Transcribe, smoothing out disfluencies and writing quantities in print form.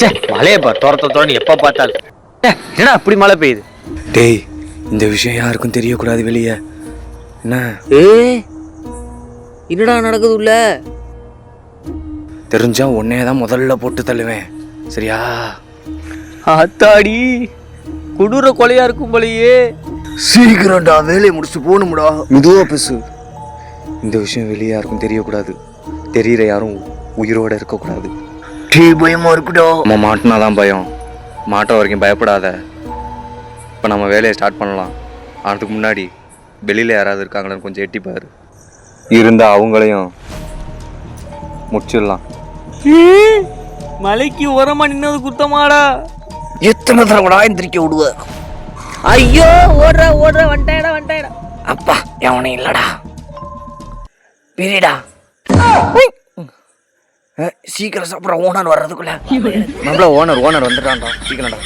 சே மழையை தோரத்தோன்னு எப்போ பார்த்தாலும் என்னடா அப்படி மழை பெய்யுது. டேய், இந்த விஷயம் யாருக்கும் தெரியக்கூடாது வெளியே. என்ன என்னடா நடக்குது உள்ள? தெரிஞ்சா உன்னையே தான் முதல்ல போட்டு தள்ளுவேன், சரியா? அத்தாடி, கொடூர கொலையா இருக்கும் போலயே. சீக்கிரம்டா, வேலையை முடிச்சு போகணும்டா. மெதுவா பேசு. இந்த விஷயம் வெளியே யாருக்கும் தெரியக்கூடாது. தெரியற யாரும் உயிரோட இருக்கக்கூடாது. பயமா இருக்குடா. நம்ம மாட்டினாதான் பயம். மாட்ட வரைக்கும் பயப்படாத. இப்போ நம்ம வேலையை ஸ்டார்ட் பண்ணலாம். அதுக்கு முன்னாடி வெளியில் யாராவது இருக்காங்கன்னு கொஞ்சம் எட்டிப்பாரு. இருந்தால் அவங்களையும் முடிச்சிடலாம். மலைக்கு உரமா நின்னது குத்தமாடா. எத்தனை தடவைடா எந்திரிக்க விடுவ? ஐயோ, ஓடுற வந்துட்டாயடா. அப்பா, எவனே இல்லடா. பிரிடா. சீக்கிரம் சாப்பிட்ற. ஓனர் வர்றதுக்குள்ள நம்மள ஓனர் வந்துட்டான்டா. சீக்கிரம்டா.